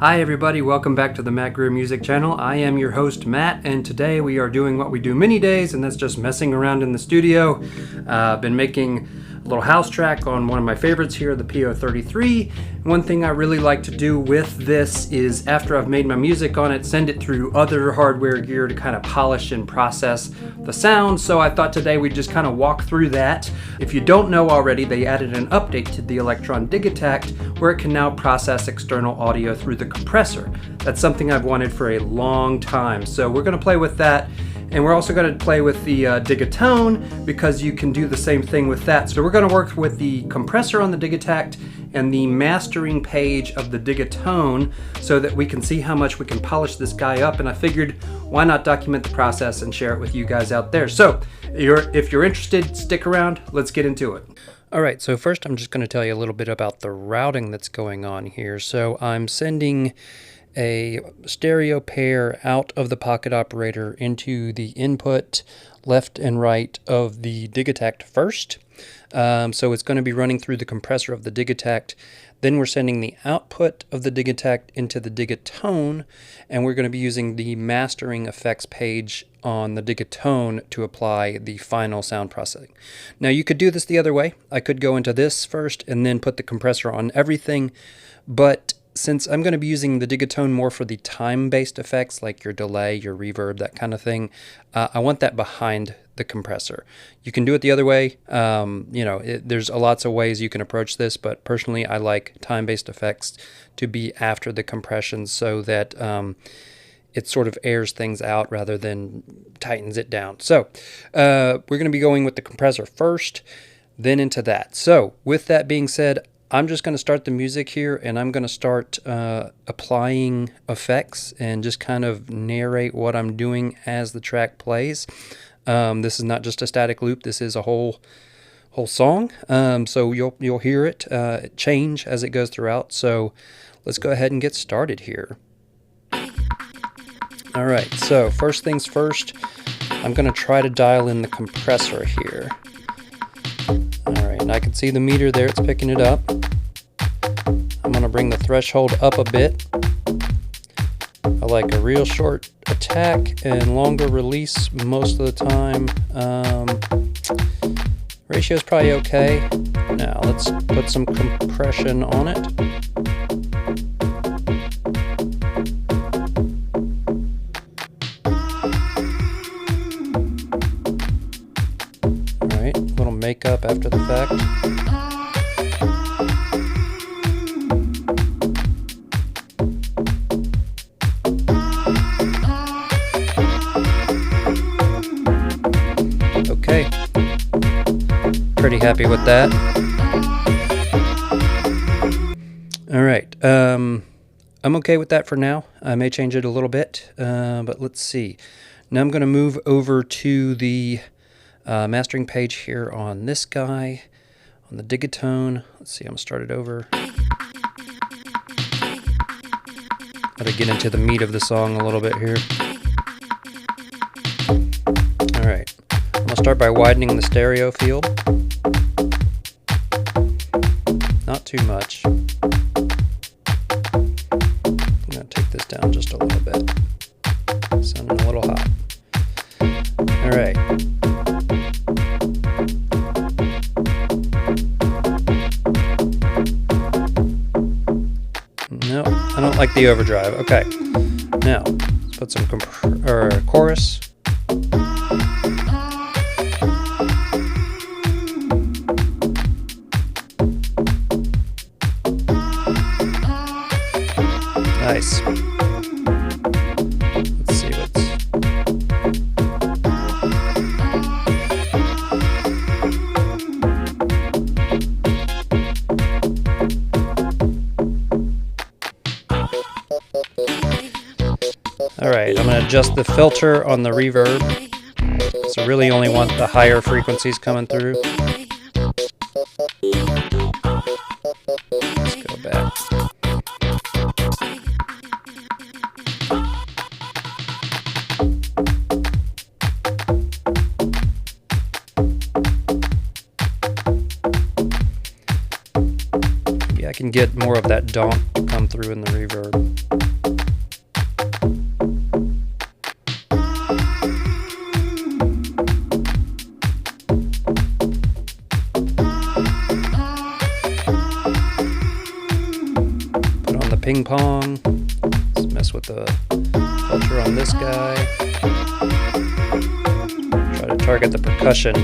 Hi everybody, welcome back to the Matt Greer Music Channel. I am your host Matt, and today we are doing what we do many days, and that's just messing around in the studio. I've been making a little house track on one of my favorites here, the PO33. One thing I really like to do with this is, after I've made my music on it, send it through other hardware gear to kind of polish and process the sound. So I thought today we'd just kind of walk through that. If you don't know already, they added an update to the Elektron Digitakt where it can now process external audio through the compressor. That's something I've wanted for a long time. So we're going to play with that. And we're also going to play with the Digitone, because you can do the same thing with that. So we're going to work with the compressor on the Digitakt and the mastering page of the Digitone so that we can see how much we can polish this guy up. And I figured, why not document the process and share it with you guys out there? So if you're interested, stick around. Let's get into it. All right, so first I'm just going to tell you a little bit about the routing that's going on here. So I'm sending a stereo pair out of the pocket operator into the input left and right of the Digitakt first. So it's going to be running through the compressor of the Digitakt. Then we're sending the output of the Digitakt into the Digitone, and we're going to be using the mastering effects page on the Digitone to apply the final sound processing. Now you could do this the other way. I could go into this first and then put the compressor on everything, but since I'm going to be using the Digitone more for the time-based effects, like your delay, your reverb, that kind of thing, I want that behind the compressor. You can do it the other way. There's lots of ways you can approach this, but personally I like time-based effects to be after the compression so that it sort of airs things out rather than tightens it down. So we're going to be going with the compressor first, then into that. So with that being said, I'm just going to start the music here, and I'm going to start applying effects and just kind of narrate what I'm doing as the track plays. This is not just a static loop. This is a whole song. So you'll hear it change as it goes throughout. So let's go ahead and get started here. All right. So first things first, I'm going to try to dial in the compressor here. Alright, and I can see the meter there, it's picking it up. I'm going to bring the threshold up a bit. I like a real short attack and longer release most of the time. Ratio is probably okay. Now let's put some compression on it. Makeup after the fact. Okay, pretty happy with that. All right, I'm okay with that for now. I may change it a little bit, but let's see. Now I'm going to move over to the mastering page here on this guy, on the Digitone. Let's see, I'm going to start it over. Got to get into the meat of the song a little bit here. Alright, I'm going to start by widening the stereo field. Not too much. I'm going to take this down just a little bit. Sounding a little hot. Alright. No, I don't like the overdrive. Okay, now let's put some chorus. Nice. Let's see what's. Alright, I'm going to adjust the filter on the reverb. So really only want the higher frequencies coming through. Let's go back. can get more of that donk come through in the reverb. Put on the ping pong. Let's mess with the filter on this guy. Try to target the percussion.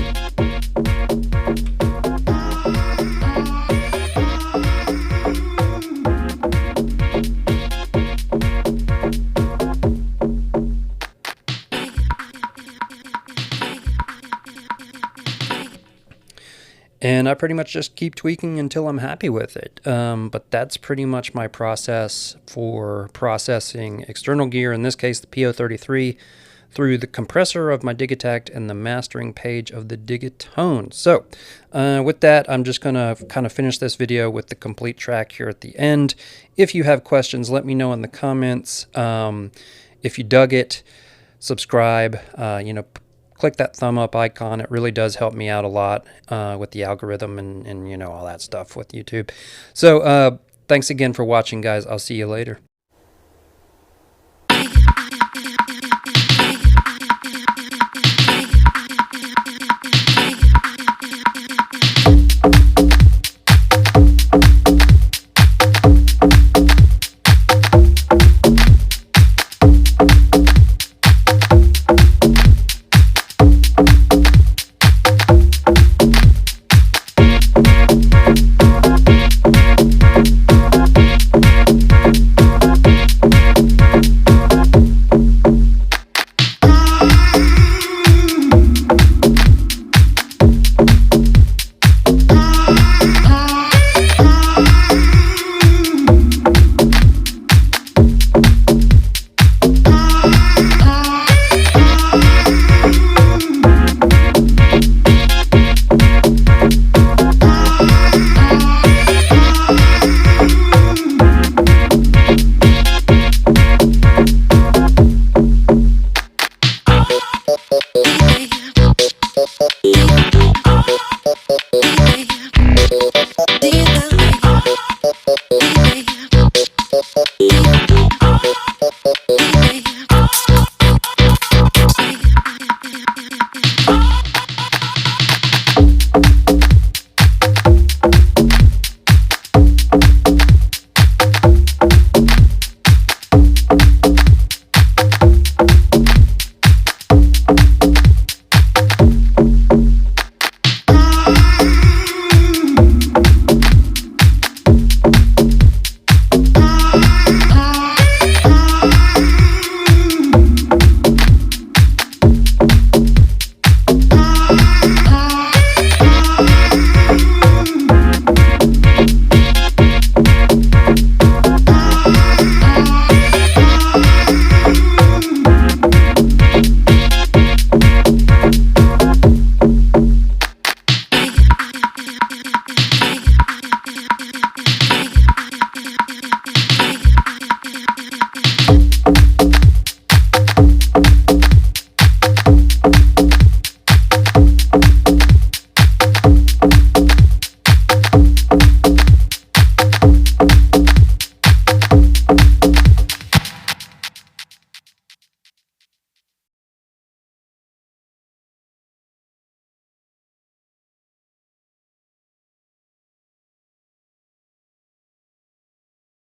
And I pretty much just keep tweaking until I'm happy with it. But that's pretty much my process for processing external gear, in this case the PO33, through the compressor of my Digitakt and the mastering page of the Digitone. So with that, I'm just going to kind of finish this video with the complete track here at the end. If you have questions, let me know in the comments. If you dug it, subscribe, click that thumb up icon. It really does help me out a lot with the algorithm and all that stuff with YouTube. So thanks again for watching, guys. I'll see you later. Digitakt.